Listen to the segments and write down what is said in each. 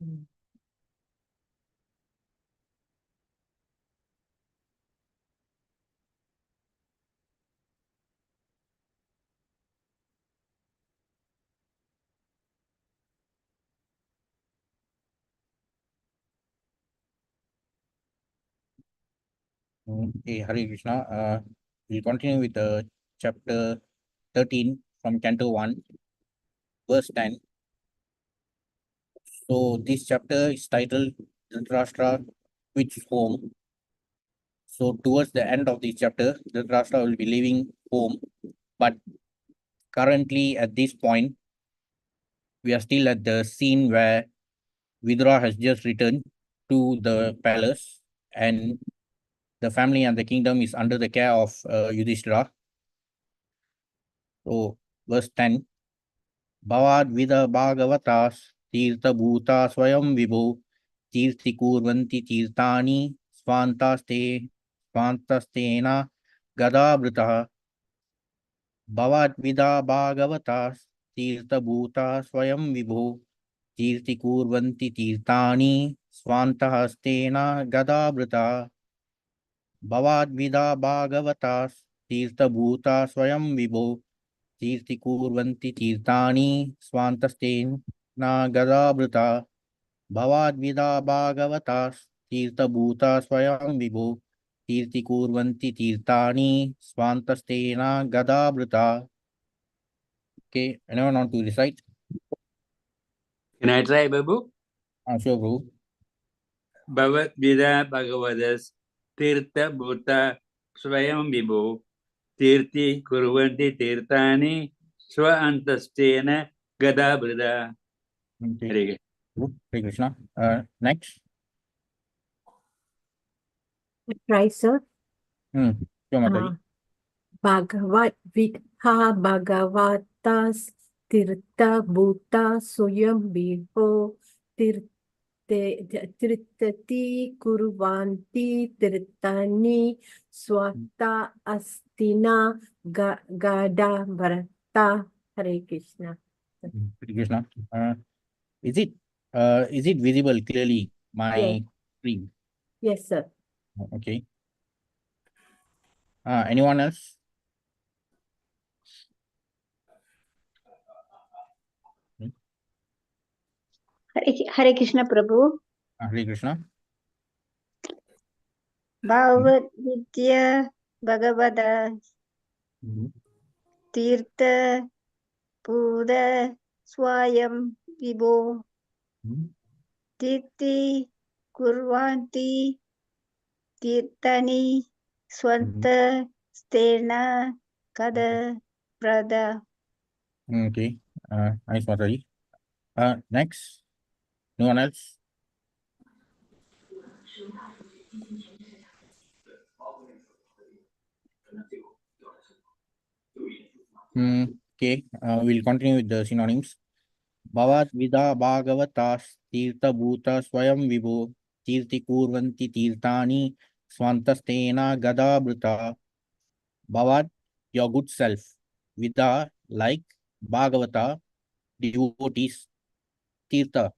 Mm. Hey, Hare Krishna. We'll continue with chapter 13 from Canto 1, verse 10. So, this chapter is titled Dhritarashtra Quits Home. So, towards the end of this chapter, Dhritarashtra will be leaving home. But currently, at this point, we are still at the scene where Vidura has just returned to the palace, and the family and the kingdom is under the care of Yudhishthira. So, verse 10. भवाद्विद भागवतास् तीर्थभूता स्वयं विभो तीर्थीकुर्वन्ति तीर्थानि स्वान्तस्तेन गदावृतः भवाद्विदा भागवतास् तीर्थभूता स्वयं विभो तीर्थीकुर्वन्ति तीर्थानि स्वान्तहस्तेन गदावृतः भवाद्विदा भागवतास् तीर्थभूता स्वयं विभो तीर्थीकुर्वन्ति तीर्थानि स्वान्तस्तेन गदावृता भवाद्विदा भागवतास् तीर्थभूता स्वयं विभो तीर्थीकुर्वन्ति तीर्थानि स्वान्तस्तेन गदावृता. Okay, anyone want to recite? Can I try, Babu? Sure, Bro. Bhavat Vida Bhagavadas Tirtha Bhuta Swayam Vibhu Tirthi Kurvanti Tirthani Swa Antastena Gada Brida. Okay. Hare Krishna. Next. Try, sir. Sure, Mataji. Bhagavat Vidha Bhagavatas Tirtha Bhuta Suyam Vivo Tirtati Kurvanti Tirtani Swata Astina Gada Bharata. Hare Krishna. Hare Krishna. Is it visible clearly, my screen? Yes, sir. Okay. Anyone else? Hare Krishna Prabhu. Hare Krishna. Bhagavad Vidya Bhagavada Tirtha Buddha Swayam Vibho Tirti Kurvanti Tirtani Swanta Stena Kada Prada. Okay. Nice, Mataji. Next. No one else? Okay. We'll continue with the synonyms. Bhavat Vida Bhagavatas Tirtha Bhuta Swayam Vibho Tirti Kurvanti Tirthani Swantastena Gada Bruta. Bhavat, your good self. Vida, like Bhagavata, devotees. Tirtha,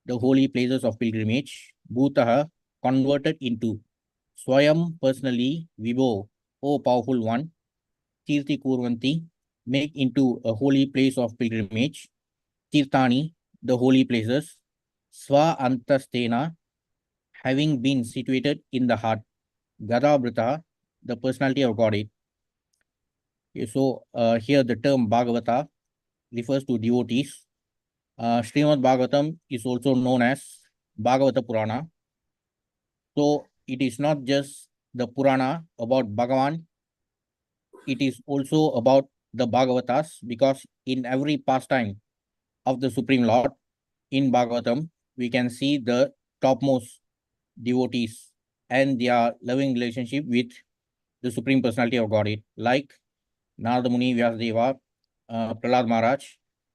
the holy places of pilgrimage. Bhutaha, converted into. Swayam, personally. Vibho, O powerful one. Tirthi Kurvanti, make into a holy place of pilgrimage. Tirthani, the holy places. Swa Antastena, having been situated in the heart. Gadabrita, the personality of Godhead. Okay, so here the term Bhagavata refers to devotees. Srimad Bhagavatam is also known as Bhagavata Purana. So it is not just the Purana about Bhagavan, it is also about the Bhagavatas, because in every pastime of the Supreme Lord in Bhagavatam, we can see the topmost devotees and their loving relationship with the Supreme Personality of Godhead, like Narada Muni, Vyasadeva, Prahlad Maharaj,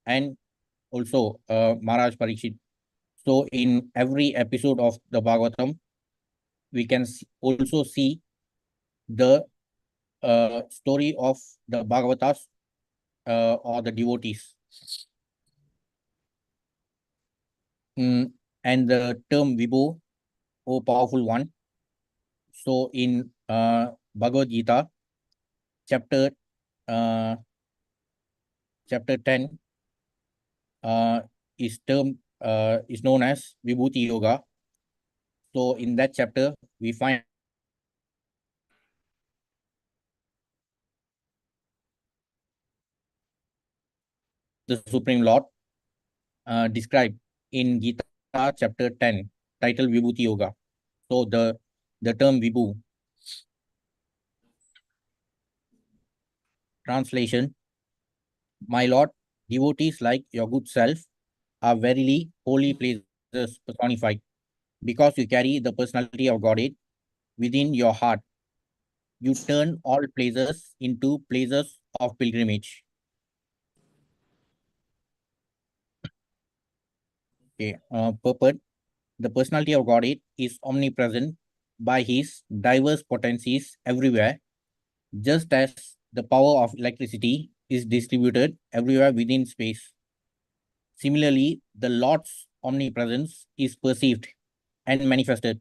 and also Maharaj Parikshit. So in every episode of the Bhagavatam, we can also see the story of the Bhagavatas or the devotees. and the term Vibhu, O powerful one. So in Bhagavad Gita, chapter chapter 10 is known as Vibhuti Yoga. So in that chapter, we find the Supreme Lord described in Gita chapter 10, titled Vibhuti Yoga. So the term Vibhu, translation, my Lord, devotees like your good self are verily holy places personified, because you carry the personality of Godhead within your heart. You turn all places into places of pilgrimage. Okay. Purport. The personality of Godhead is omnipresent by his diverse potencies everywhere, just as the power of electricity is distributed everywhere within space. Similarly, the Lord's omnipresence is perceived and manifested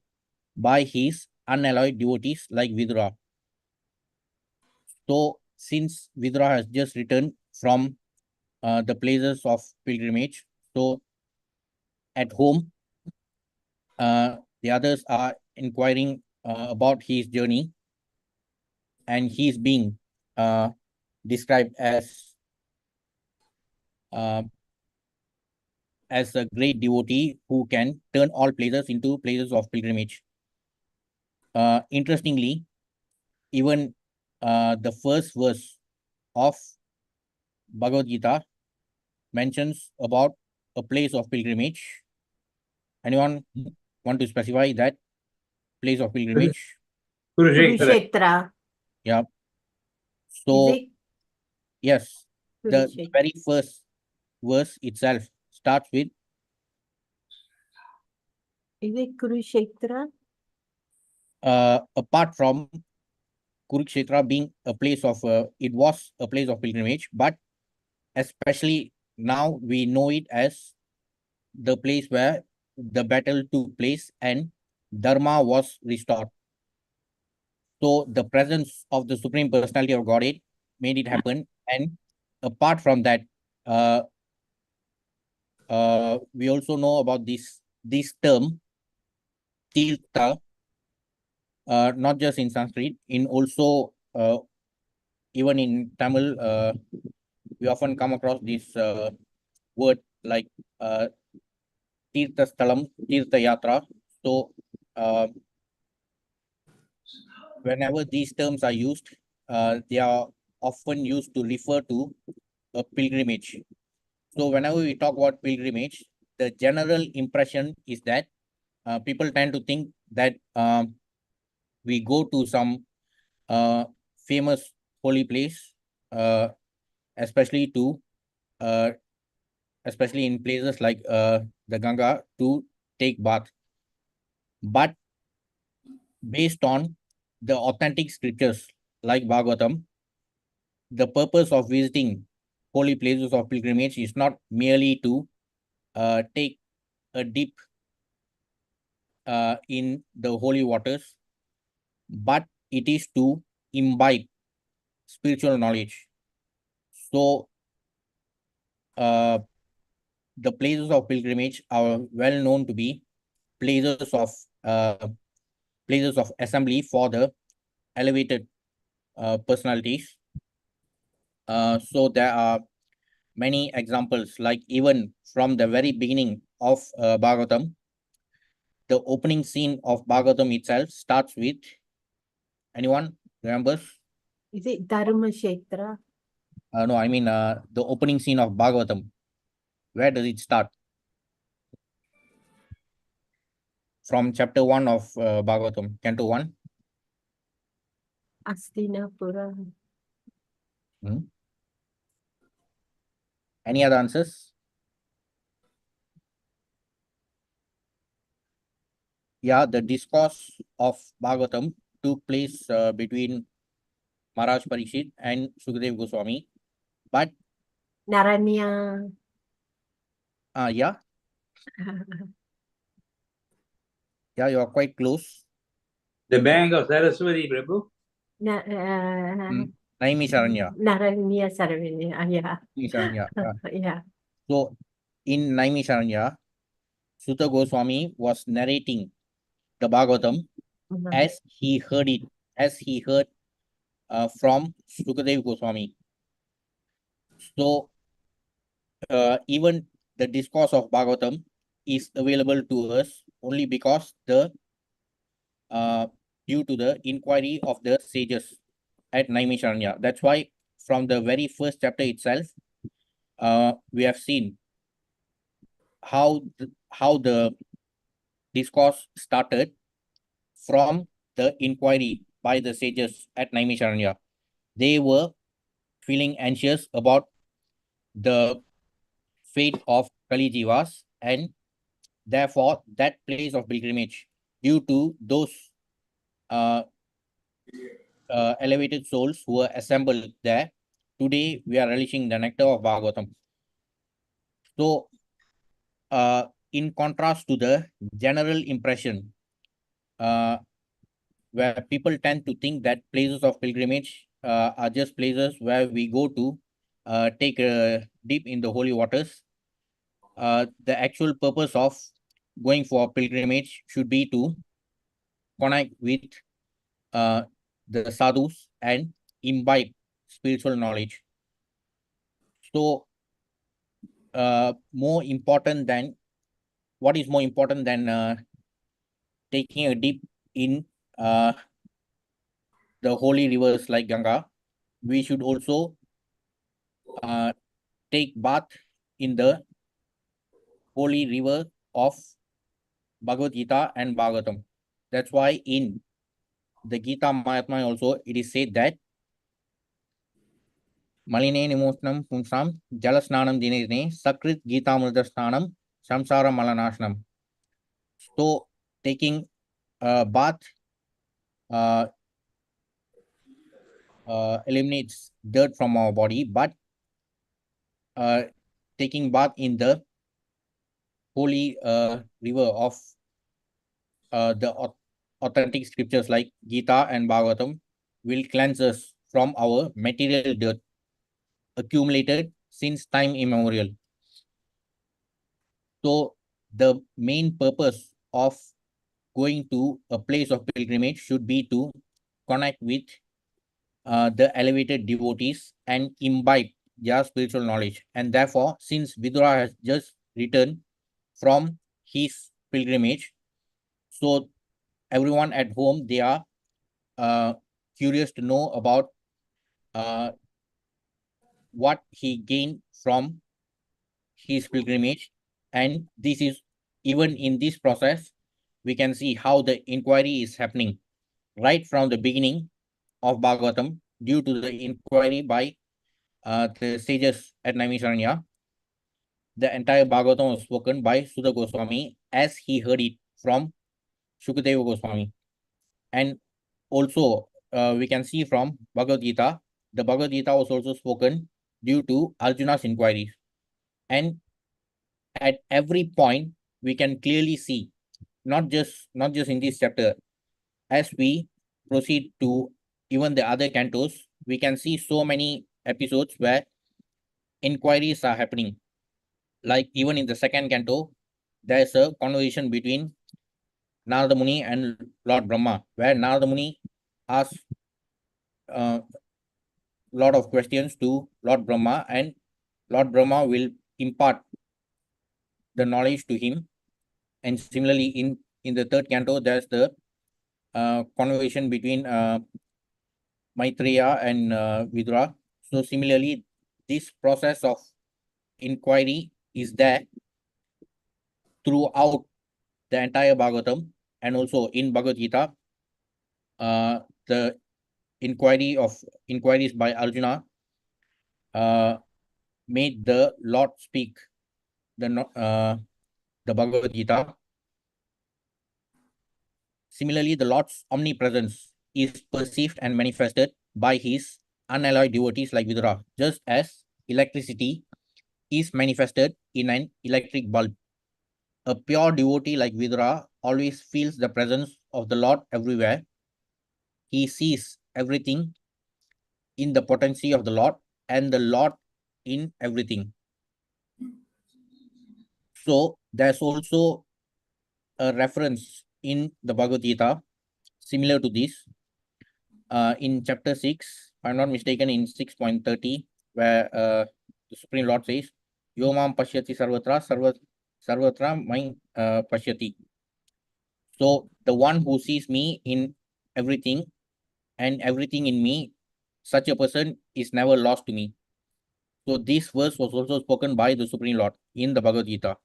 by his unalloyed devotees like Vidura. So, since Vidura has just returned from the places of pilgrimage, so at home, the others are inquiring about his journey, and he's being described uh, as a great devotee who can turn all places into places of pilgrimage. Interestingly, even the first verse of Bhagavad Gita mentions about a place of pilgrimage. Anyone want to specify that place of pilgrimage? Kurukshetra. Kurukshetra. Yeah. Is So it yes, the Kurukshetra? very first verse itself starts with Is it Kurukshetra? apart from Kurukshetra being a place of it was a place of pilgrimage, but especially now we know it as the place where the battle took place and Dharma was restored. So the presence of the Supreme Personality of Godhead made it happen. And apart from that, uh, we also know about this term Tirtha, not just in Sanskrit, in also even in Tamil, we often come across this word like Tirtha Stalam, Tirtha Yatra. So whenever these terms are used, they are often used to refer to a pilgrimage. So whenever we talk about pilgrimage, the general impression is that people tend to think that we go to some famous holy place, especially to uh, especially in places like the Ganga to take bath. But based on the authentic scriptures like Bhagavatam, the purpose of visiting holy places of pilgrimage is not merely to take a dip in the holy waters, but it is to imbibe spiritual knowledge. So, the places of pilgrimage are well known to be places of uh, places of assembly for the elevated personalities. So there are many examples, like even from the very beginning of Bhagavatam, the opening scene of Bhagavatam itself starts with, anyone remembers? Is it Dharmashetra? No, I mean the opening scene of Bhagavatam. Where does it start? From chapter 1 of Bhagavatam, Canto 1. Astinapura. Hmm. Any other answers? Yeah, the discourse of Bhagavatam took place between Maharaj Parikshit and Sukadev Goswami. But Naranya. yeah, Yeah, you are quite close. The bank of Saraswati, Prabhu. Naimisharanya. Naranya Saravini. Yeah. Naimisharanya. Yeah. Yeah. So in Naimisharanya, Sutta Goswami was narrating the Bhagavatam Mhm. as he heard it, as he heard from Sukadeva Goswami. So even the discourse of Bhagavatam is available to us only because due to the inquiry of the sages at Naimisharanya. That's why from the very first chapter itself, we have seen how the discourse started from the inquiry by the sages at Naimisharanya. They were feeling anxious about the fate of Kali Jivas, and therefore that place of pilgrimage, due to those uh, elevated souls who were assembled there, today we are relishing the nectar of Bhagavatam. So, in contrast to the general impression, where people tend to think that places of pilgrimage are just places where we go to take a dip in the holy waters. The actual purpose of going for pilgrimage should be to connect with uh, the sadhus and imbibe spiritual knowledge. So, more important than what is more important than taking a dip in the holy rivers like Ganga, we should also take bath in the holy river of Bhagavad Gita and Bhagavatam. That's why in the Gita Mahatmya also it is said that Maline Nimosnam Punsam Jalasnanam Dinirne Sakrit Gita Mudasnanam Samsara Malanashnam. So taking a bath eliminates dirt from our body, but taking bath in the holy river of the authentic scriptures like Gita and Bhagavatam will cleanse us from our material dirt accumulated since time immemorial. So the main purpose of going to a place of pilgrimage should be to connect with the elevated devotees and imbibe their spiritual knowledge. And therefore, since Vidura has just returned from his pilgrimage, so everyone at home, they are curious to know about what he gained from his pilgrimage. And this is, even in this process, we can see how the inquiry is happening right from the beginning of Bhagavatam, due to the inquiry by the sages at Naimisharanya. The entire Bhagavatam was spoken by Sutta Goswami as he heard it from Shukadeva Goswami. And also, we can see from Bhagavad Gita, the Bhagavad Gita was also spoken due to Arjuna's inquiries. And at every point, we can clearly see, not just in this chapter, as we proceed to even the other cantos, we can see so many episodes where inquiries are happening. Like even in the second canto, there's a conversation between Narada Muni and Lord Brahma, where Narada Muni asks a lot of questions to Lord Brahma, and Lord Brahma will impart the knowledge to him. And similarly, in the third canto, there's the conversation between Maitreya and Vidura. So similarly, this process of inquiry is there throughout the entire Bhagavatam, and also in Bhagavad Gita. The inquiries by Arjuna made the Lord speak the Bhagavad Gita. Similarly, the Lord's omnipresence is perceived and manifested by his unalloyed devotees like Vidura, just as electricity is manifested in an electric bulb. A pure devotee like Vidura always feels the presence of the Lord everywhere. He sees everything in the potency of the Lord and the Lord in everything. So there's also a reference in the Bhagavad Gita similar to this. In chapter 6, if I'm not mistaken, in 6.30, where the Supreme Lord says, Yomam Pashyati Sarvatra Mai Pashyati. So the one who sees me in everything and everything in me, such a person is never lost to me. So this verse was also spoken by the Supreme Lord in the Bhagavad Gita.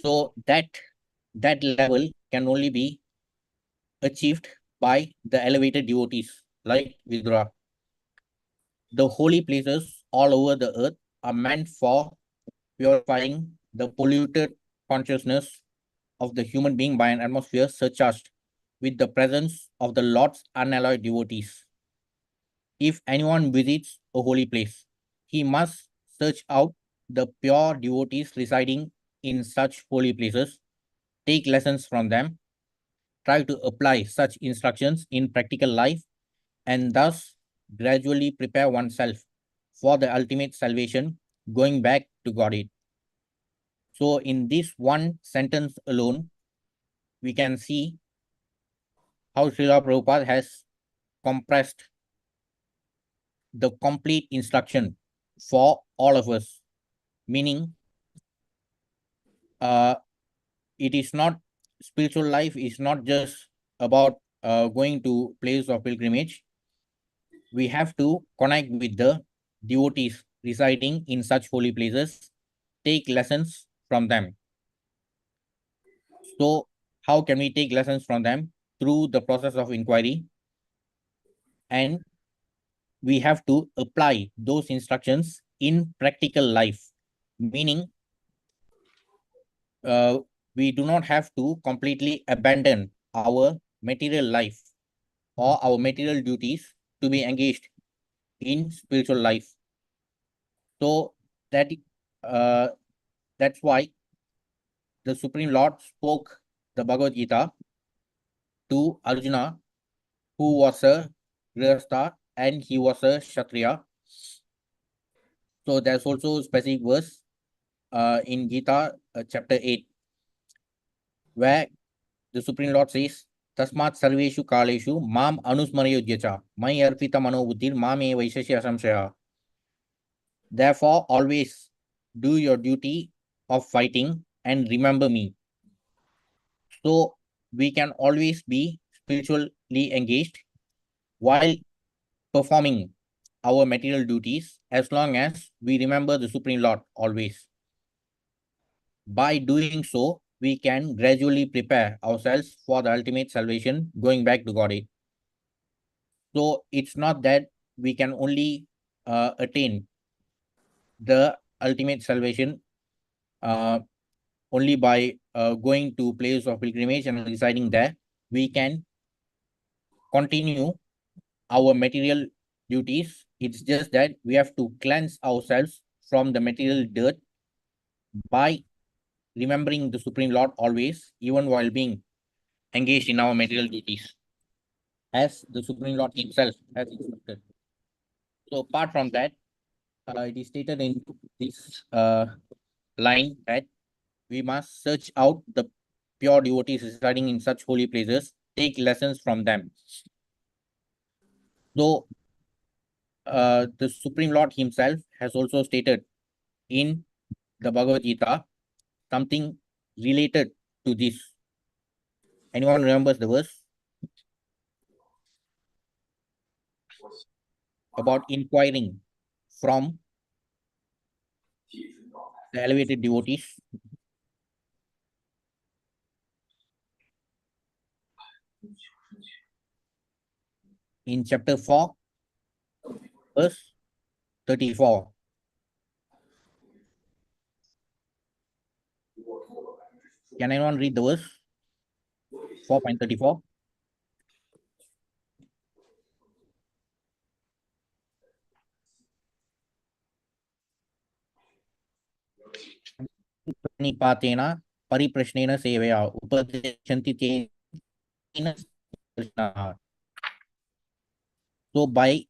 So that level can only be achieved by the elevated devotees like Vidura. The holy places all over the earth are meant for purifying the polluted consciousness of the human being by an atmosphere surcharged with the presence of the Lord's unalloyed devotees. If anyone visits a holy place, he must search out the pure devotees residing in such holy places, take lessons from them, try to apply such instructions in practical life, and thus gradually prepare oneself for the ultimate salvation, going back to Godhead. So in this one sentence alone, we can see how Srila Prabhupada has compressed the complete instruction for all of us, meaning it is not, spiritual life is not just about going to place of pilgrimage. We have to connect with the devotees residing in such holy places, take lessons from them. So how can we take lessons from them? Through the process of inquiry, and we have to apply those instructions in practical life, meaning we do not have to completely abandon our material life or our material duties to be engaged in spiritual life. So uh, that's why the Supreme Lord spoke the Bhagavad Gita to Arjuna, who was a Grihastha and he was a Kshatriya. So there's also specific verse in Gita chapter 8, where the Supreme Lord says, Tasmat Sarveshu Kaleshu Mam Anusmarayodhyacha Mai Arpita Manobuddhir Mame Vaishasya Samshaya. Therefore, always do your duty of fighting and remember me. So we can always be spiritually engaged while performing our material duties as long as we remember the Supreme Lord always. By doing so, we can gradually prepare ourselves for the ultimate salvation, going back to Godhead. So it's not that we can only attain the ultimate salvation only by going to place of pilgrimage and residing there. We can continue our material duties. It's just that we have to cleanse ourselves from the material dirt by remembering the Supreme Lord always, even while being engaged in our material duties, as the Supreme Lord himself has instructed. So apart from that, it is stated in this line that we must search out the pure devotees residing in such holy places, take lessons from them. So the Supreme Lord himself has also stated in the Bhagavad Gita something related to this. Anyone remembers the verse? About inquiring from the elevated devotees. In chapter 4, verse 34. Can anyone read the verse? 4.34. Nipatena परिप्रश्नेन सेवया उपदिशन्ति तेन कृष्णाः. So by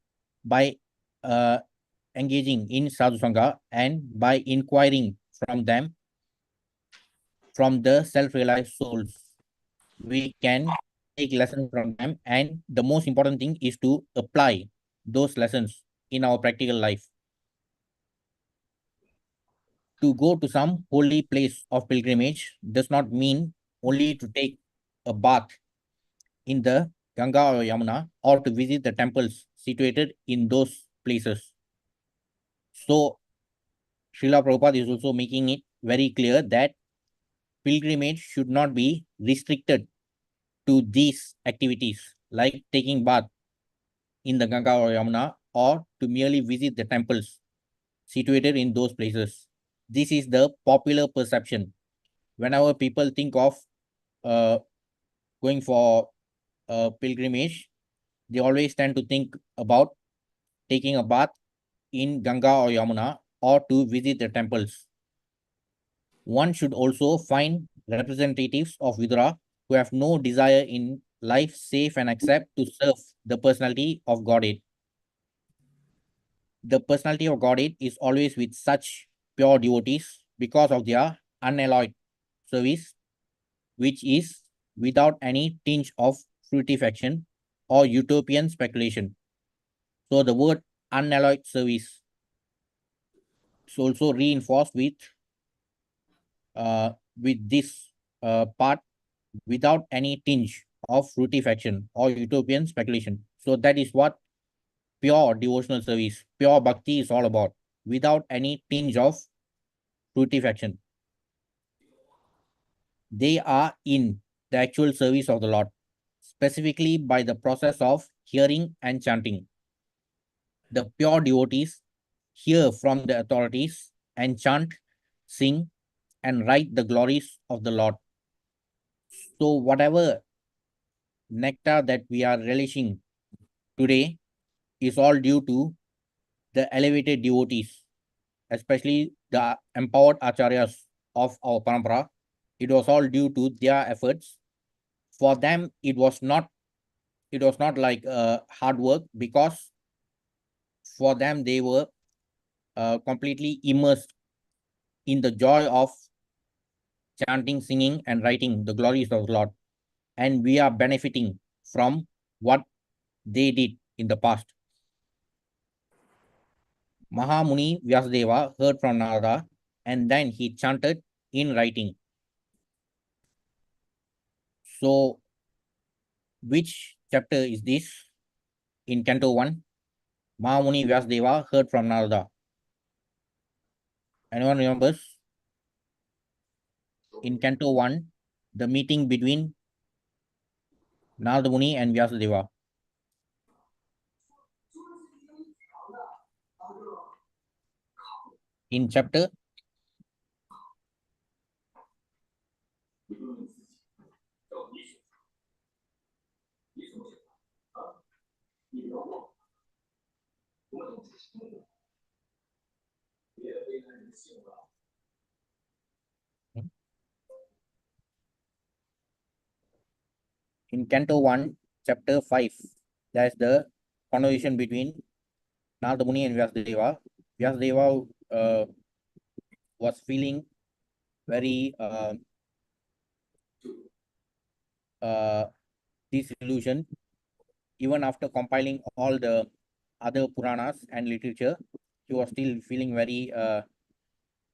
engaging in sadhu sangha and by inquiring from them, from the self-realized souls, we can take lessons from them, and the most important thing is to apply those lessons in our practical life. To go to some holy place of pilgrimage does not mean only to take a bath in the Ganga or Yamuna or to visit the temples situated in those places. So Srila Prabhupada is also making it very clear that pilgrimage should not be restricted to these activities like taking bath in the Ganga or Yamuna or to merely visit the temples situated in those places. This is the popular perception. Whenever people think of going for a pilgrimage, they always tend to think about taking a bath in Ganga or Yamuna or to visit the temples. One should also find representatives of Vidura who have no desire in life save and accept to serve the personality of Godhead. The personality of Godhead is always with such pure devotees because of their unalloyed service, which is without any tinge of fruification or utopian speculation. So the word unalloyed service is also reinforced with this part without any tinge of fruification or utopian speculation. So that is what pure devotional service, pure bhakti is all about, without any tinge of fruification. They are in the actual service of the Lord, specifically by the process of hearing and chanting. The pure devotees hear from the authorities and chant, sing, and write the glories of the Lord. So whatever nectar that we are relishing today is all due to the elevated devotees, especially the empowered acharyas of our parampara. It was all due to their efforts. For them, it was not like hard work, because for them they were completely immersed in the joy of chanting, singing, and writing the glories of the Lord, and we are benefiting from what they did in the past. Mahamuni Vyasadeva heard from Narada, and then he chanted in writing. So, which chapter is this in Canto 1? Mahamuni Vyasadeva heard from Narada. Anyone remembers? In Canto 1, the meeting between Narada Muni and Vyasadeva. In chapter in Canto 1, chapter 5, that's the conversation between Narada Muni and Vyasadeva. Vyasadeva was feeling very disillusioned. Even after compiling all the other Puranas and literature, he was still feeling very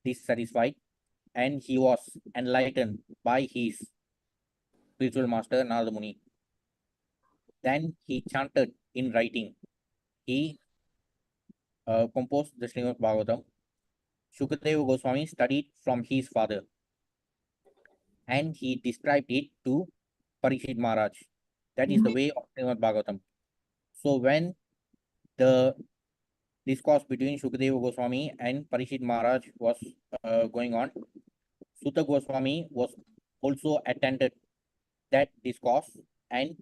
dissatisfied, and he was enlightened by his spiritual master Narada Muni. Then he chanted in writing. He composed the Srimad Bhagavatam. Shukadeva Goswami studied from his father, and he described it to Parikshit Maharaj. That is the way of Srimad Bhagavatam. So when the discourse between Shukadeva Goswami and Parikshit Maharaj was going on, Suta Goswami was also attended that discourse, and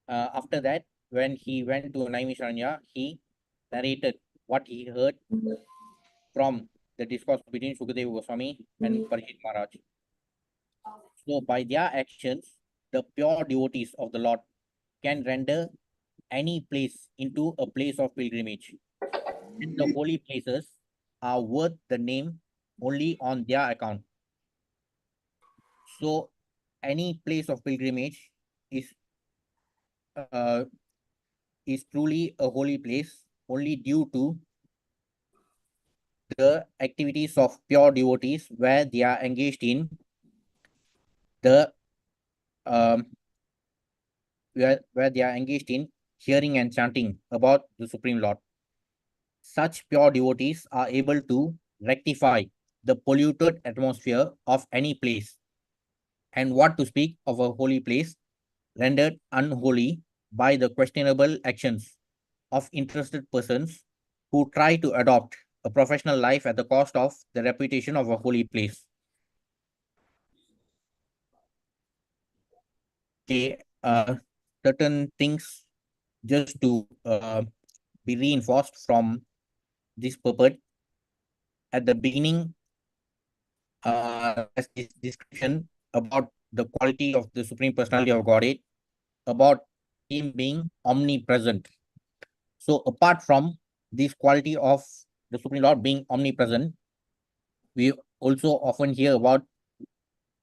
after that, when he went to Naimisharanya, he narrated what he heard from the discourse between Sukadeva Goswami and Parikshit Maharaj. So by their actions, the pure devotees of the Lord can render any place into a place of pilgrimage. And the holy places are worth the name only on their account. So any place of pilgrimage is truly a holy place only due to the activities of pure devotees where they are engaged in the where they are engaged in hearing and chanting about the Supreme Lord. Such pure devotees are able to rectify the polluted atmosphere of any place. And what to speak of a holy place rendered unholy by the questionable actions of interested persons who try to adopt a professional life at the cost of the reputation of a holy place. Okay, certain things just to be reinforced from this purport. At the beginning, there's this description about the quality of the Supreme Personality of Godhead, about Him being omnipresent. So apart from this quality of the Supreme Lord being omnipresent, we also often hear about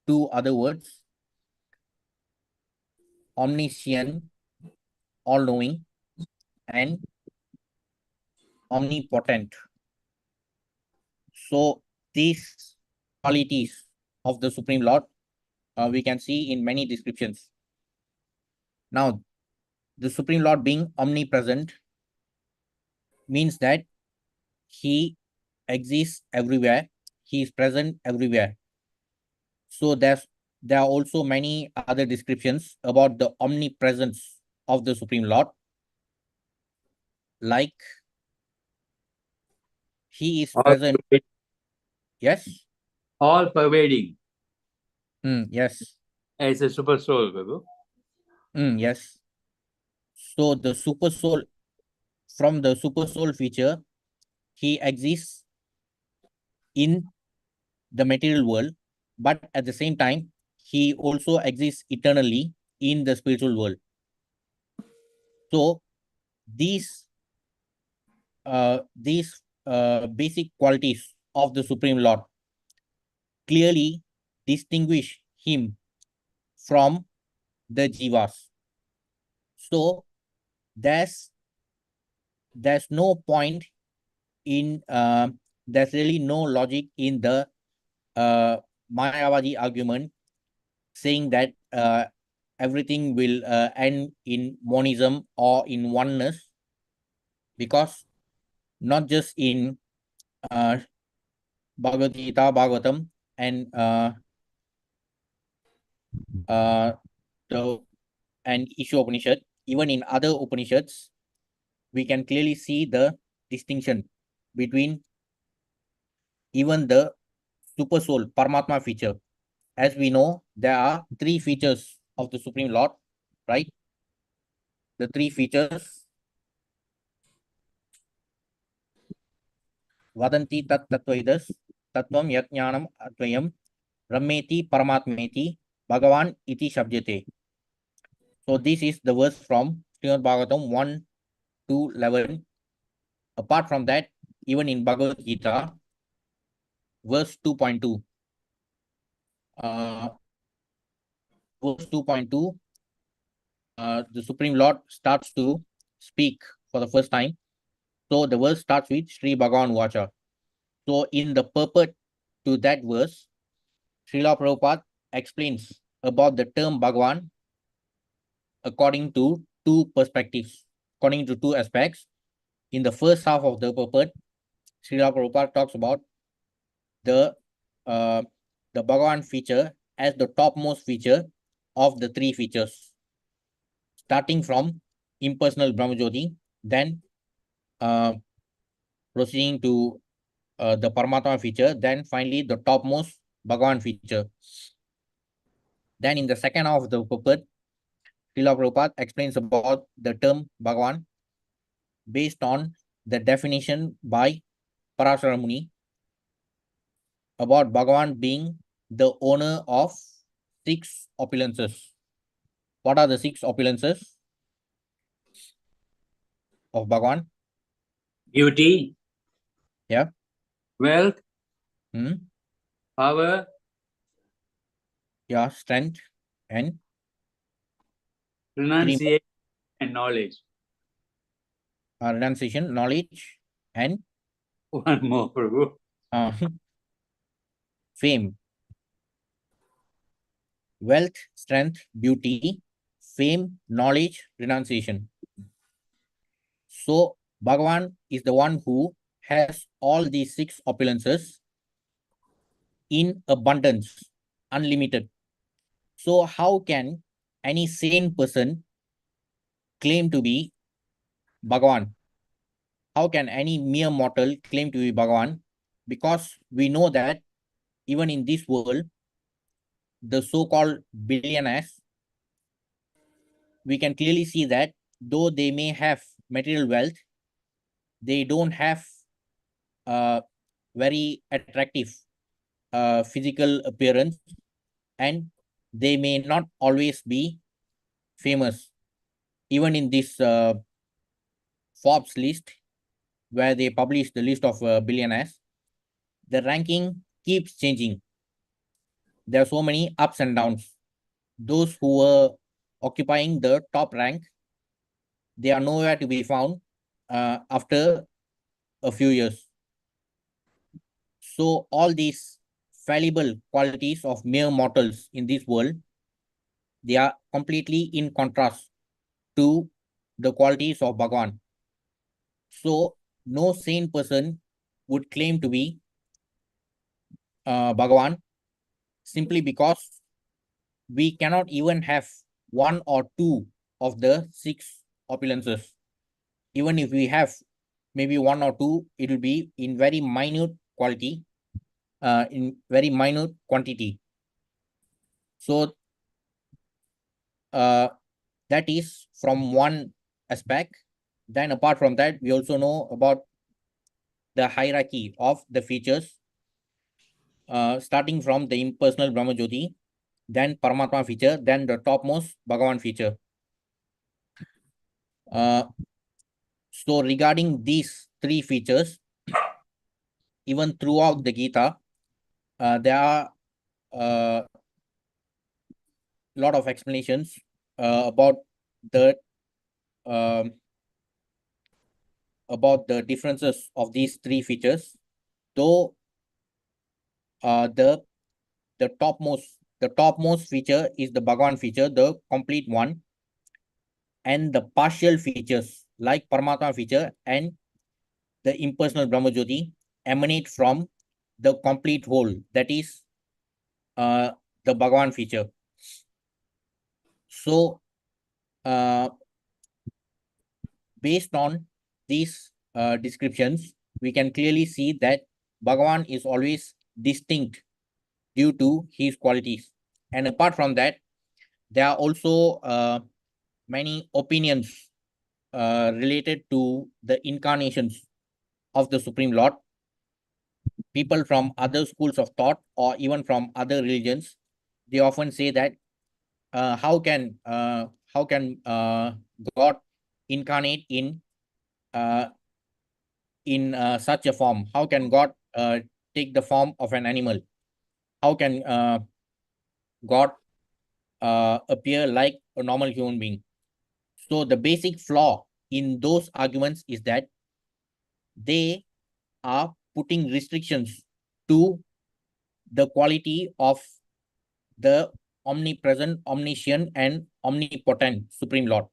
two other words: omniscient, all-knowing, and omnipotent. So these qualities of the Supreme Lord we can see in many descriptions. Now, the Supreme Lord being omnipresent means that He exists everywhere. He is present everywhere. So there are also many other descriptions about the omnipresence of the Supreme Lord, like He is present. Yes. All pervading Yes. as a super soul, Prabhu. Yes. So the super soul, from the super soul feature, He exists in the material world, but at the same time, He also exists eternally in the spiritual world. So these basic qualities of the Supreme Lord clearly distinguish Him from the jivas. So there's no point in there's really no logic in the Mayavadi argument saying that everything will end in monism or in oneness, because not just in Bhagavad Gita, Bhagavatam, and Isha Upanishad, even in other Upanishads, we can clearly see the distinction between even the super soul, Paramatma feature. As we know, there are three features of the Supreme Lord, right? The three features: Vadanti tat tattvaidas, tattvam yat jnanam advayam, Rameti Paramatmeti, Bhagavan iti shabjate. So this is the verse from Srimad Bhagavatam 1 to 11. Apart from that, even in Bhagavad Gita, verse 2.2, verse 2.2, the Supreme Lord starts to speak for the first time. So the verse starts with Sri Bhagavan Vacha. So in the purport to that verse, Srila Prabhupada explains about the term Bhagavan according to two perspectives, according to two aspects. In the first half of the purport, Srila Prabhupada talks about the Bhagavan feature as the topmost feature of the three features, starting from impersonal Brahmajyoti, then proceeding to the Paramatma feature, then finally the topmost Bhagavan feature. Then in the second half of the purport, Srila Prabhupada explains about the term Bhagavan based on the definition by Parashara Muni, about Bhagavan being the owner of 6 opulences. What are the 6 opulences of Bhagavan? Beauty, Yeah. wealth, Hmm. power, Yeah. Strength and 3 more. renunciation, and knowledge. Renunciation, knowledge, and One more, Prabhu. uh, fame. Wealth, strength, beauty, fame, knowledge, renunciation. So Bhagavan is the one who has all these 6 opulences in abundance, unlimited. So how can any sane person claim to be Bhagavan? How can any mere mortal claim to be Bhagavan? Because we know that even in this world, the so-called billionaires, we can clearly see that though they may have material wealth, they don't have very attractive physical appearance, and they may not always be famous. Even in this Forbes list, where they publish the list of billionaires, the ranking keeps changing. There are so many ups and downs. Those who were occupying the top rank, they are nowhere to be found after a few years. So all these fallible qualities of mere mortals in this world, they are completely in contrast to the qualities of Bhagavan. So no sane person would claim to be Bhagavan simply because we cannot even have 1 or 2 of the 6 opulences. Even if we have maybe 1 or 2, it will be in very minute quality, in very minute quantity. So that is from one aspect. Then apart from that, we also know about the hierarchy of the features, starting from the impersonal Brahma Jyoti, then Paramatma feature, then the topmost Bhagavan feature. So regarding these 3 features, even throughout the Gita, there are a lot of explanations about the um, differences of these 3 features. Though the topmost feature is the Bhagavan feature, the complete one, and the partial features like Paramatma feature and the impersonal Brahma Jyoti emanate from the complete whole, that is the Bhagavan feature. So based on these descriptions, we can clearly see that Bhagavan is always distinct due to his qualities. And apart from that, there are also many opinions related to the incarnations of the Supreme Lord. People from other schools of thought or even from other religions, they often say that how can God incarnate in such a form? How can God take the form of an animal? How can God appear like a normal human being? So the basic flaw in those arguments is that they are putting restrictions to the quality of the omnipresent, omniscient, and omnipotent Supreme Lord.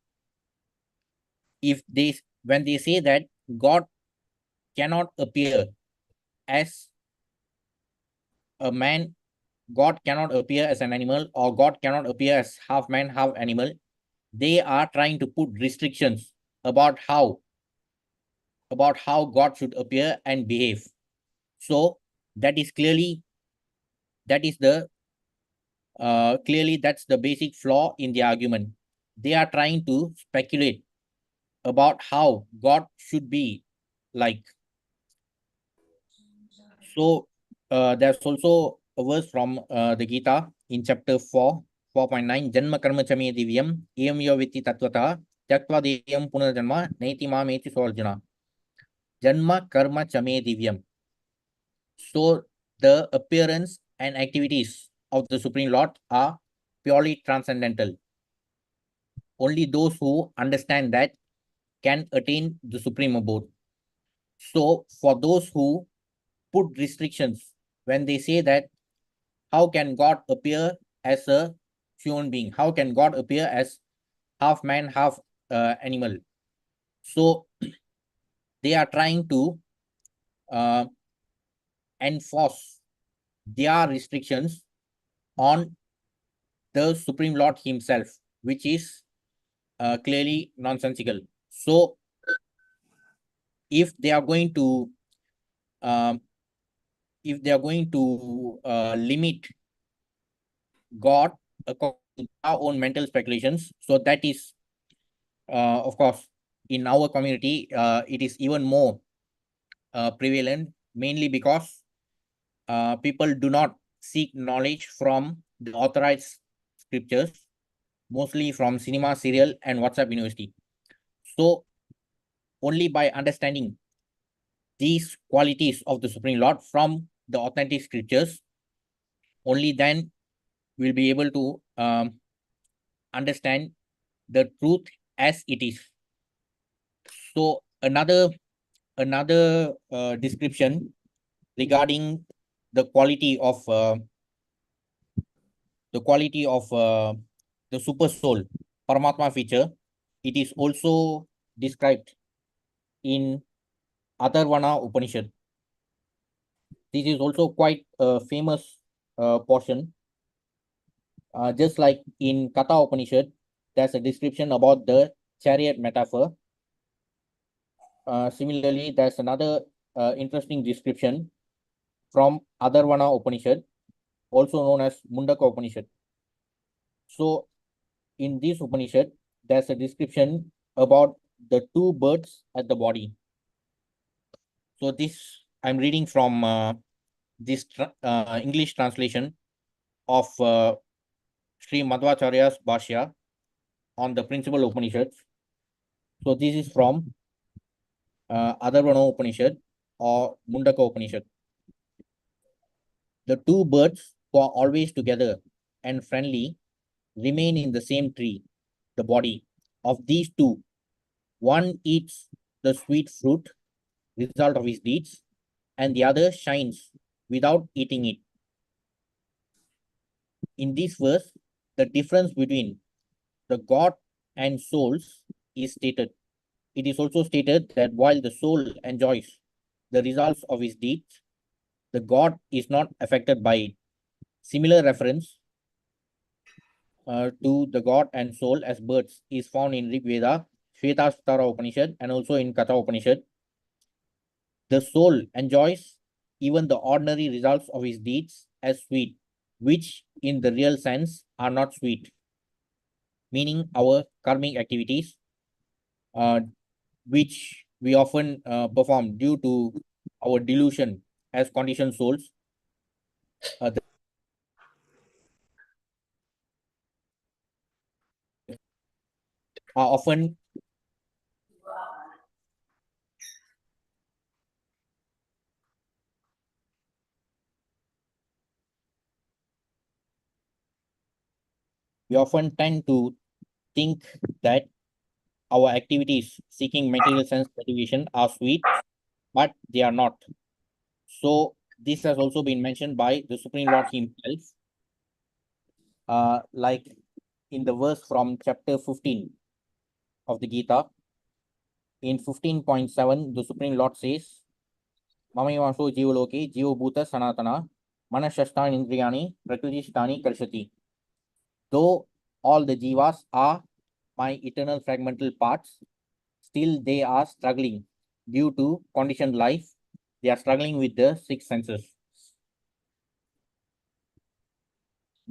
If they, when they say that God cannot appear as a man, God cannot appear as an animal, or God cannot appear as half man, half animal, they are trying to put restrictions about how God should appear and behave. So that is clearly that's the basic flaw in the argument. They are trying to speculate about how God should be like. So there's also a verse from the Gita in chapter 4, 4.9. Janma karma chame divyam, iyam yo vitti tattvata, tyaktva deyam punarjanma, naiti mameti sorjana. Janma karma chame divyam. So the appearance and activities of the Supreme Lord are purely transcendental. Only those who understand that can attain the Supreme Abode. So for those who put restrictions when they say that how can God appear as a human being? How can God appear as half man, half animal? So they are trying to enforce their restrictions on the Supreme Lord himself, which is clearly nonsensical. So if they are going to limit God according to our own mental speculations, so that is of course in our community it is even more prevalent, mainly because people do not seek knowledge from the authorized scriptures, mostly from cinema, serial, and WhatsApp University. So only by understanding these qualities of the Supreme Lord from the authentic scriptures, only then we'll be able to understand the truth as it is. So another description regarding the quality of the super soul Paramatma feature, it is also described in Atharvana Upanishad. This is also quite a famous portion. Just like in Katha Upanishad, there's a description about the chariot metaphor. Similarly, there's another interesting description from Atharvana Upanishad, also known as Mundaka Upanishad. So in this Upanishad, there's a description about the two birds at the body. So this I'm reading from this English translation of Sri Madhvacharya's Bhashya on the principal Upanishads. So this is from Atharvana Upanishad or Mundaka Upanishad. The two birds who are always together and friendly remain in the same tree, the body. Of these two, one eats the sweet fruit, result of his deeds, and the other shines without eating it. In this verse, the difference between the God and souls is stated. It is also stated that while the soul enjoys the results of his deeds, the God is not affected by it. Similar reference to the God and soul as birds is found in Rig Veda, Shvetashvatara Upanishad, and also in Katha Upanishad. The soul enjoys even the ordinary results of his deeds as sweet, which in the real sense are not sweet, meaning our karmic activities, which we often perform due to our delusion as conditioned souls. Are often we often tend to think that our activities seeking material sense gratification are sweet, but they are not. So this has also been mentioned by the Supreme Lord himself, like in the verse from chapter 15 of the Gita. In 15.7, the Supreme Lord says, Mamayaso Jivaloki, Jivabhuta Sanatana, Manashastan Indriyani, Prakriti Karshati. Though all the jivas are my eternal fragmental parts, still they are struggling due to conditioned life. They are struggling with the six senses.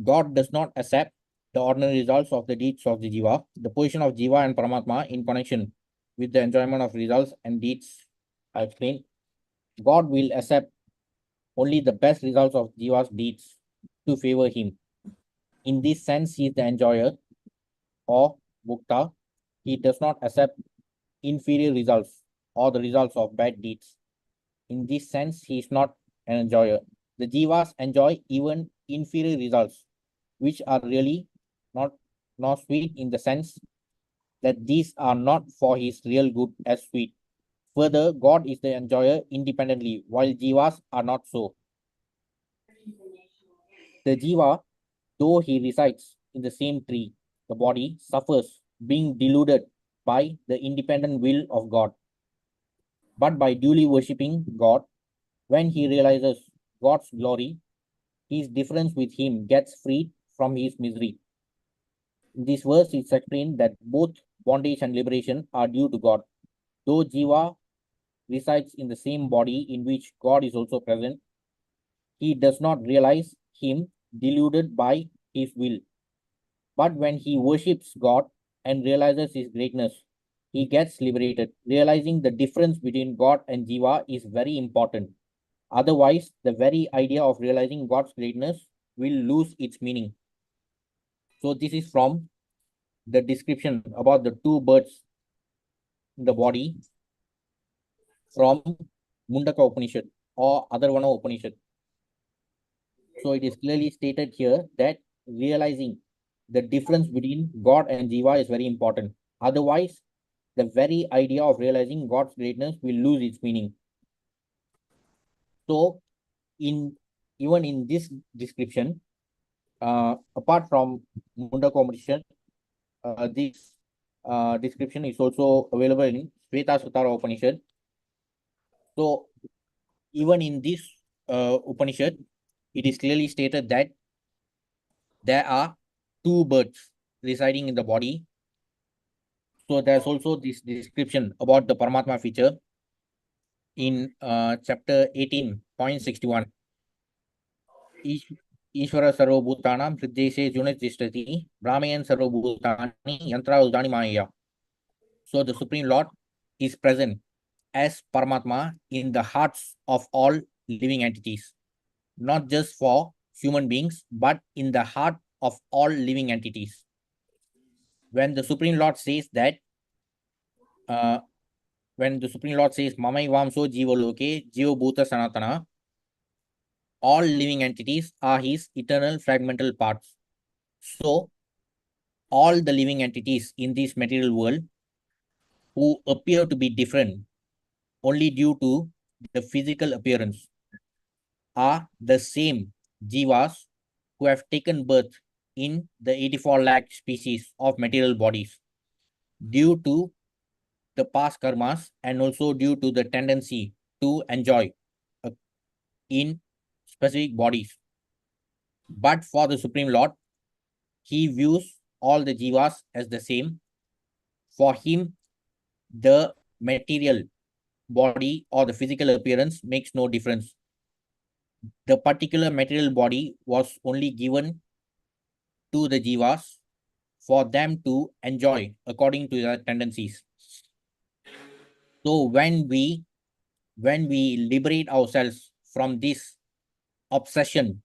God does not accept the ordinary results of the deeds of the jiva. The position of jiva and Paramatma in connection with the enjoyment of results and deeds, I explained. God will accept only the best results of Jiva's deeds to favor him. In this sense, he is the enjoyer or Bhukta. He does not accept inferior results or the results of bad deeds. In this sense, he is not an enjoyer. The Jivas enjoy even inferior results, which are really not sweet in the sense that these are not for his real good as sweet. Further, God is the enjoyer independently, while Jivas are not so. The Jiva, though he resides in the same tree, the body suffers being deluded by the independent will of God. But by duly worshipping God, when he realizes God's glory, his difference with him gets freed from his misery. In this verse, it's explained that both bondage and liberation are due to God. Though Jiva resides in the same body in which God is also present, he does not realize him deluded by his will. But when he worships God and realizes his greatness, he gets liberated. Realizing the difference between God and Jiva is very important. Otherwise, the very idea of realizing God's greatness will lose its meaning. So this is from the description about the two birds in the body from Mundaka Upanishad or Atharvana Upanishad. So it is clearly stated here that realizing the difference between God and Jiva is very important. Otherwise, the very idea of realizing God's greatness will lose its meaning. So, even in this description, apart from Mundaka Upanishad, this description is also available in Shveta Sutara Upanishad. So, even in this Upanishad, it is clearly stated that there are two birds residing in the body. So there's also this description about the Paramatma feature in chapter 18.61. Ishvara Sarvabhutanam Hriddeshe Junajishtati Brahmayan Sarvabhutani Yantra Udani Maya. So the Supreme Lord is present as Paramatma in the hearts of all living entities, not just for human beings, but in the heart of all living entities. When the Supreme Lord says that, when the Supreme Lord says, Mamai Vamso Jiva Loke, Jiva Bhuta Sanatana, all living entities are his eternal fragmental parts. So, all the living entities in this material world who appear to be different only due to the physical appearance are the same jivas who have taken birth in the 84 lakh species of material bodies due to the past karmas and also due to the tendency to enjoy in specific bodies. But for the Supreme Lord, he views all the jivas as the same. For him, the material body or the physical appearance makes no difference. The particular material body was only given to the jivas for them to enjoy according to their tendencies. So when we liberate ourselves from this obsession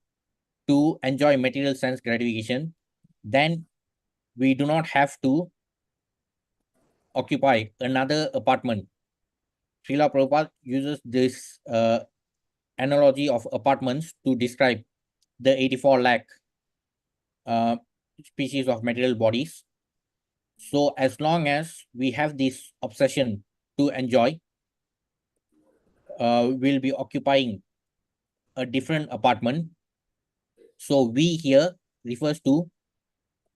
to enjoy material sense gratification, then we do not have to occupy another apartment. Srila Prabhupada uses this analogy of apartments to describe the 84 lakh species of material bodies. So as long as we have this obsession to enjoy, we'll be occupying a different apartment. So we here refers to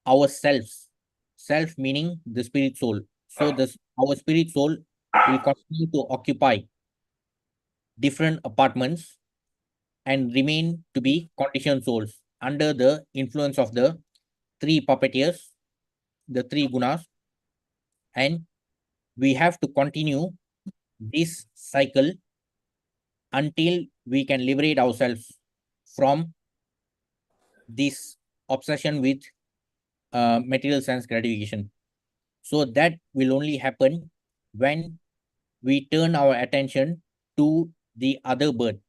ourselves, self meaning the spirit soul. So our spirit soul will continue to occupy different apartments and remain to be conditioned souls under the influence of the three puppeteers, the three gunas, and we have to continue this cycle until we can liberate ourselves from this obsession with material sense gratification. So that will only happen when we turn our attention to the other bird.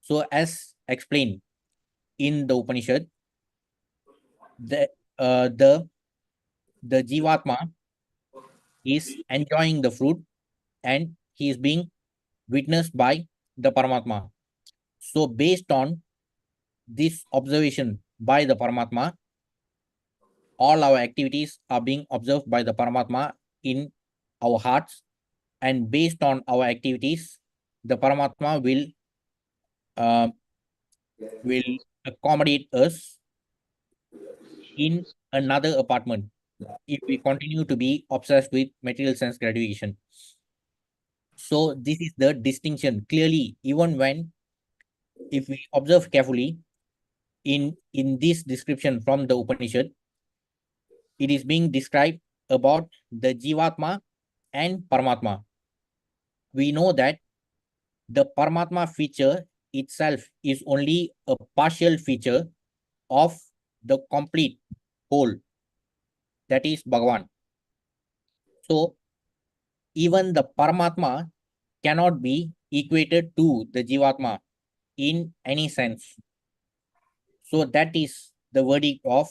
So as explained in the Upanishad, the uh, the the Jivatma is enjoying the fruit and he is being witnessed by the Paramatma. So based on this observation by the Paramatma, all our activities are being observed by the Paramatma in our hearts, and based on our activities, the Paramatma uh, will accommodate us in another apartment if we continue to be obsessed with material sense gratification. So this is the distinction clearly, even when if we observe carefully in this description from the Upanishad, it is being described about the Jivatma and Paramatma. We know that the Paramatma feature itself is only a partial feature of the complete whole, that is Bhagavan. So even the Paramatma cannot be equated to the Jivatma in any sense. So that is the verdict of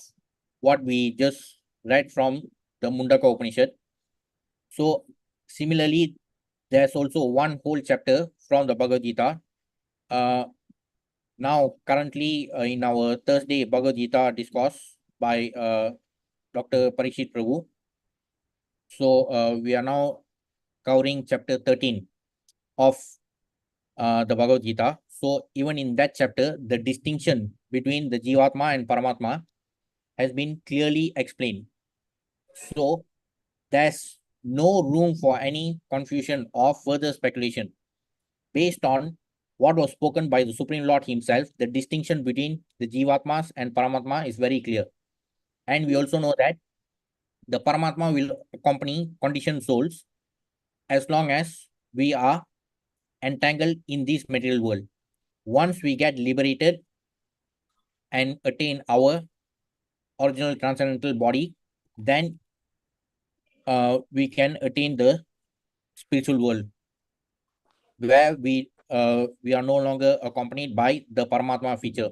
what we just read from the Mundaka Upanishad. So similarly, there's also one whole chapter from the Bhagavad Gita. Now currently in our Thursday Bhagavad Gita discourse by Dr. Parikshit Prabhu. So we are now covering chapter 13 of the Bhagavad Gita. So even in that chapter, the distinction between the Jivatma and Paramatma has been clearly explained. So there's no room for any confusion or further speculation. Based on what was spoken by the Supreme Lord himself, the distinction between the Jivatmas and Paramatma is very clear. And we also know that the Paramatma will accompany conditioned souls as long as we are entangled in this material world. Once we get liberated and attain our original transcendental body, then we can attain the spiritual world where we are no longer accompanied by the Paramatma feature.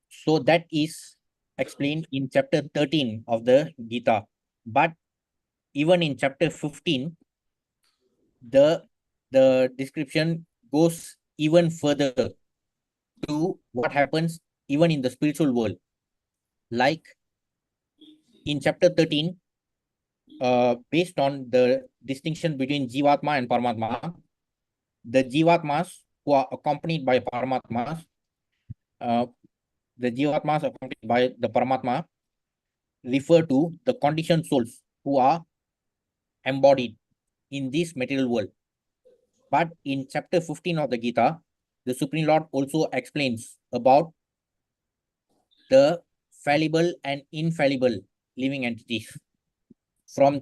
So that is explained in chapter 13 of the Gita. But even in chapter 15, the description goes even further to what happens even in the spiritual world. Like in chapter 13, based on the distinction between Jivatma and Paramatma, the Jivatmas who are accompanied by Paramatmas, the Jivatmas accompanied by the Paramatma refer to the conditioned souls who are embodied in this material world. But in chapter 15 of the Gita, the Supreme Lord also explains about the fallible and infallible living entities from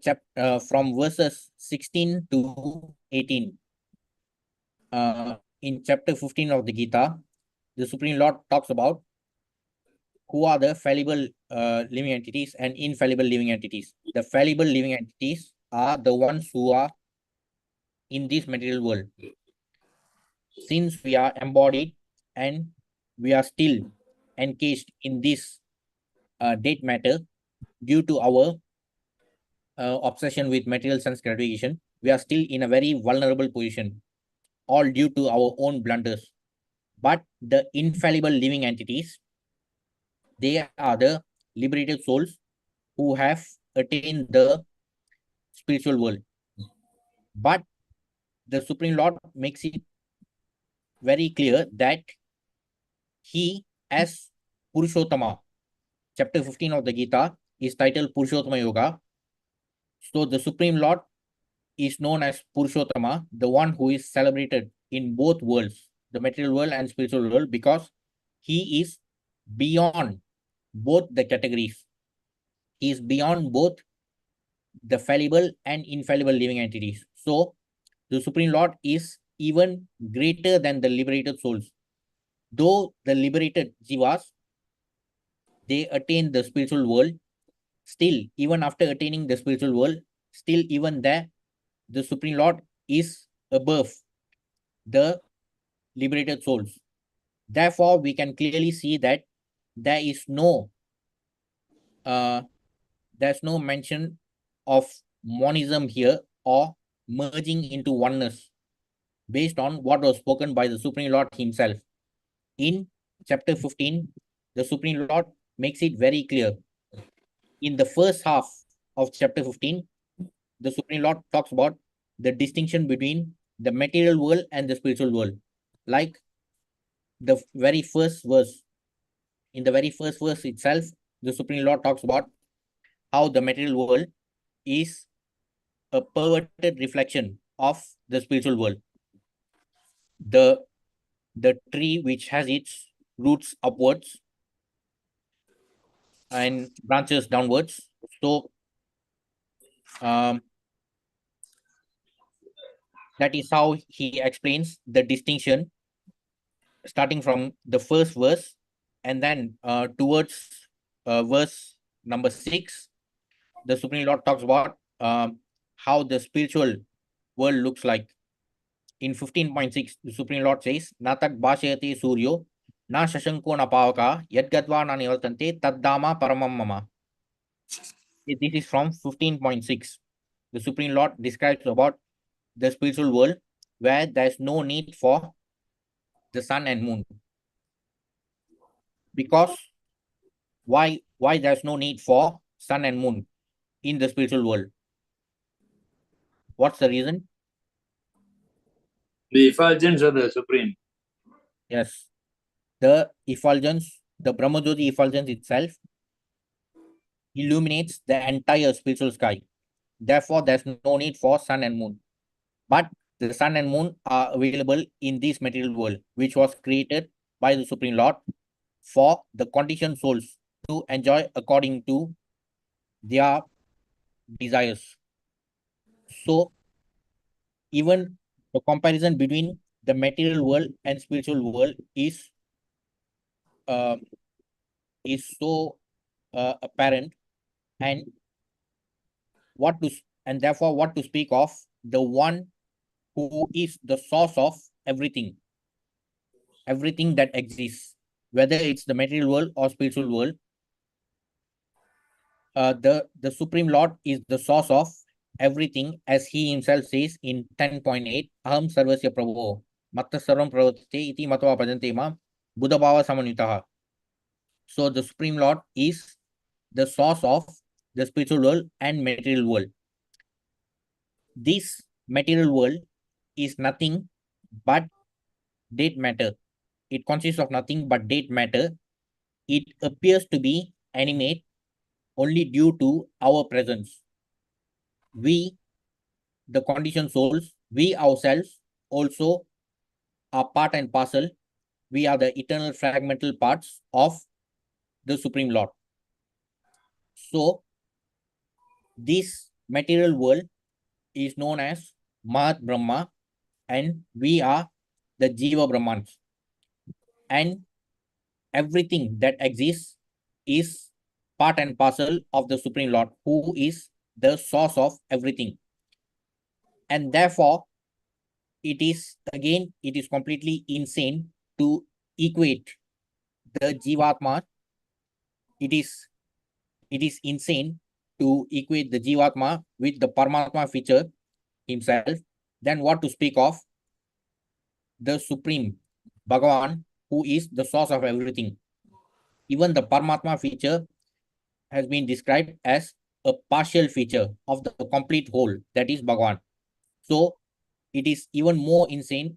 verses 16 to 18. In chapter 15 of the Gita, the Supreme Lord talks about who are the fallible living entities and infallible living entities. The fallible living entities are the ones who are in this material world. Since we are embodied and we are still encased in this dead matter due to our obsession with material sense gratification, we are still in a very vulnerable position, all due to our own blunders. But the infallible living entities, they are the liberated souls who have attained the spiritual world. But the Supreme Lord makes it very clear that he, as Purushottama, chapter 15 of the Gita is titled Purushottama Yoga. So the Supreme Lord is known as Purushottama, the one who is celebrated in both worlds, the material world and spiritual world, because he is beyond both the categories. He is beyond both the fallible and infallible living entities. So the Supreme Lord is even greater than the liberated souls. Though the liberated jivas, they attain the spiritual world, still, even after attaining the spiritual world, still even there, the Supreme Lord is above the liberated souls. Therefore, we can clearly see that there is there's no mention of monism here or merging into oneness based on what was spoken by the Supreme Lord himself. In chapter 15, the Supreme Lord makes it very clear. In the first half of chapter 15, the Supreme Lord talks about the distinction between the material world and the spiritual world. Like the very first verse, in the very first verse itself, the Supreme Lord talks about how the material world is a perverted reflection of the spiritual world. The tree which has its roots upwards and branches downwards. So that is how he explains the distinction starting from the first verse and then towards verse number 6. The Supreme Lord talks about how the spiritual world looks like. In 15.6, the Supreme Lord says, Natak Bhashayati Suryo, Na Shashanko Napavaka, Yadgatva Na Nivaltante, Taddama Paramam Mama. This is from 15.6. The Supreme Lord describes about the spiritual world where there is no need for the sun and moon. Because why there's no need for sun and moon in the spiritual world? What's the reason? The effulgence of the Supreme. Yes. The effulgence, the Brahmajyoti effulgence itself illuminates the entire spiritual sky. Therefore, there's no need for sun and moon. But the sun and moon are available in this material world, which was created by the Supreme Lord for the conditioned souls to enjoy according to their desires. So, even the comparison between the material world and spiritual world is so apparent, and therefore what to speak of the one who is the source of everything that exists, whether it's the material world or spiritual world. The Supreme Lord is the source of everything, as he himself says in 10.8, Aham Sarvasya Prabho, Matta Sarvam Pravartate iti Matva Bhajante Ma Buddha Bhava Samanitaha. So the Supreme Lord is the source of the spiritual world and material world. This material world is nothing but date matter. It consists of nothing but date matter. It appears to be animate only due to our presence. We, the conditioned souls, we ourselves also are part and parcel. We are the eternal fragmental parts of the Supreme Lord. So, this material world is known as Mahat Brahma, and we are the Jiva Brahmans. And everything that exists is part and parcel of the Supreme Lord, who is the source of everything. And therefore, it is completely insane to equate the Jivatma. It is insane to equate the Jivatma with the Paramatma feature himself. Then what to speak of the Supreme Bhagavan, who is the source of everything. Even the Paramatma feature has been described as a partial feature of the complete whole, that is Bhagavan. So it is even more insane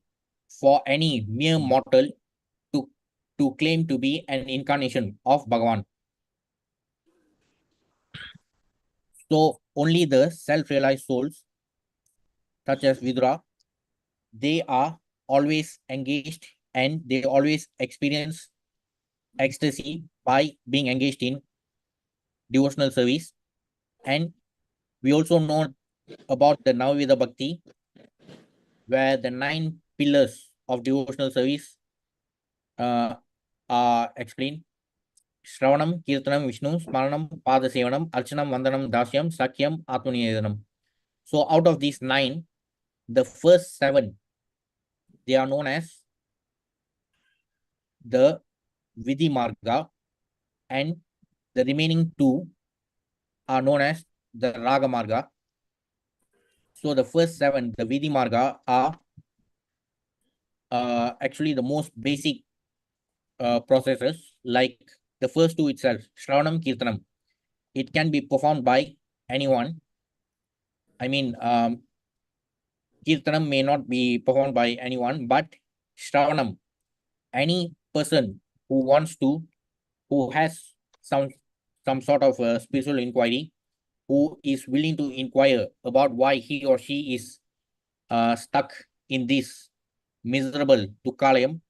for any mere mortal to claim to be an incarnation of Bhagavan. So only the self-realized souls, such as Vidura, they are always engaged and they always experience ecstasy by being engaged in devotional service. And we also know about the Navavida Bhakti, where the 9 pillars of devotional service are explained. Shravanam, Kirtanam, Vishnu, Smaranam, Padasevanam, Archanam, Vandanam, Dasyam, Sakyam, Atmanivedanam. So out of these 9, the first 7, they are known as the Vidhi Marga, and the remaining 2 are known as the Raga Marga. So the first 7, the Vidhi Marga, are actually the most basic processes. Like the first 2 itself, Shravanam, Kirtanam, it can be performed by anyone. I mean, Kirtanam may not be performed by anyone, but Shravanam, any person who wants to, who has some sort of a spiritual inquiry, who is willing to inquire about why he or she is stuck in this miserable Dukkalayam.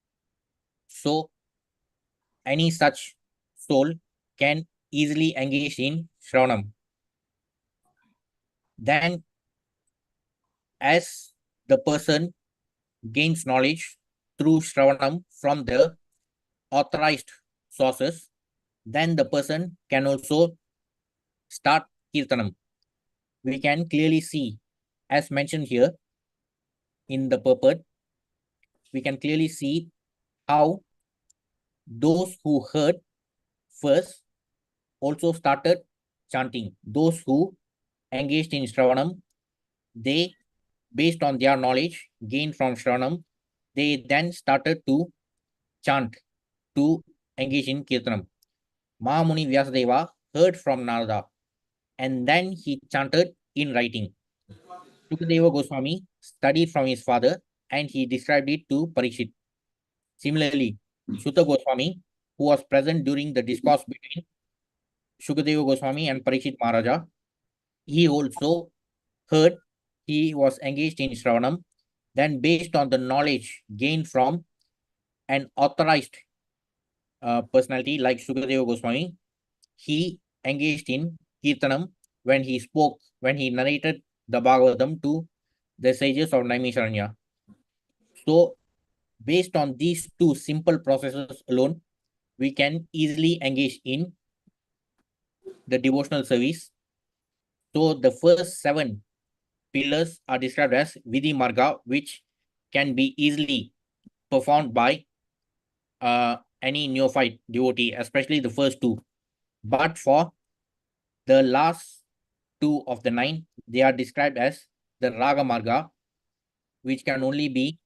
So any such soul can easily engage in Shravanam. Then, as the person gains knowledge through Shravanam from the authorized sources, then the person can also start Kirtanam. We can clearly see, as mentioned here in the purport, we can clearly see how those who heard first also started chanting. Those who engaged in Shravanam, they, based on their knowledge gained from Shravanam, they then started to chant, to engage in Kirtanam. Mahamuni Vyasadeva heard from Narada, and then he chanted in writing. Sukadeva Goswami studied from his father, and he described it to Parikshit. Similarly, Sutta Goswami, who was present during the discourse between Sukadeva Goswami and Parikshit Maharaja, he also heard, he was engaged in Shravanam. Then, based on the knowledge gained from an authorized personality like Sukadeva Goswami, he engaged in Kirtanam when he spoke, when he narrated the Bhagavatam to the sages of Naimisharanya. So, based on these 2 simple processes alone, we can easily engage in the devotional service. So, the first 7 pillars are described as Vidhi Marga, which can be easily performed by any neophyte devotee, especially the first 2. But for the last 2 of the 9, they are described as the Raga Marga, which can only be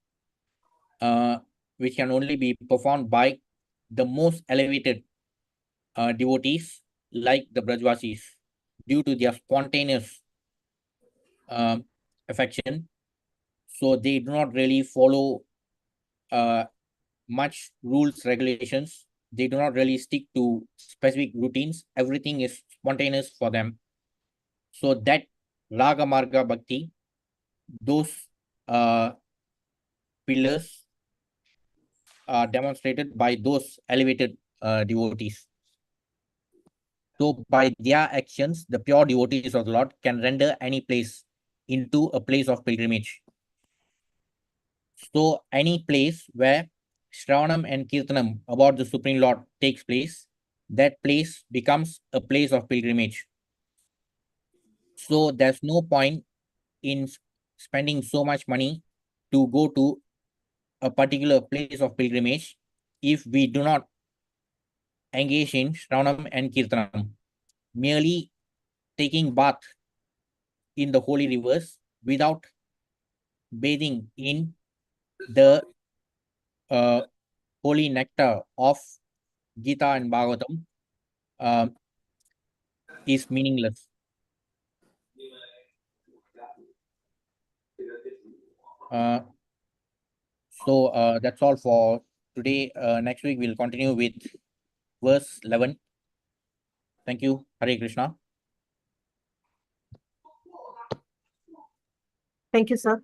performed by the most elevated devotees like the Brajvasis, due to their spontaneous affection. So they do not really follow much rules, regulations. They do not really stick to specific routines. Everything is spontaneous for them. So that Raga Marga Bhakti, those pillars are demonstrated by those elevated devotees. So by their actions, the pure devotees of the Lord can render any place into a place of pilgrimage. So any place where Shravanam and Kirtanam about the Supreme Lord takes place, that place becomes a place of pilgrimage. So there's no point in spending so much money to go to a particular place of pilgrimage if we do not engage in Shravanam and Kirtanam. Merely taking bath in the holy rivers without bathing in the holy nectar of Gita and Bhagavatam is meaningless. So that's all for today. Next week we'll continue with verse 11. Thank you. Hare Krishna. Thank you, sir.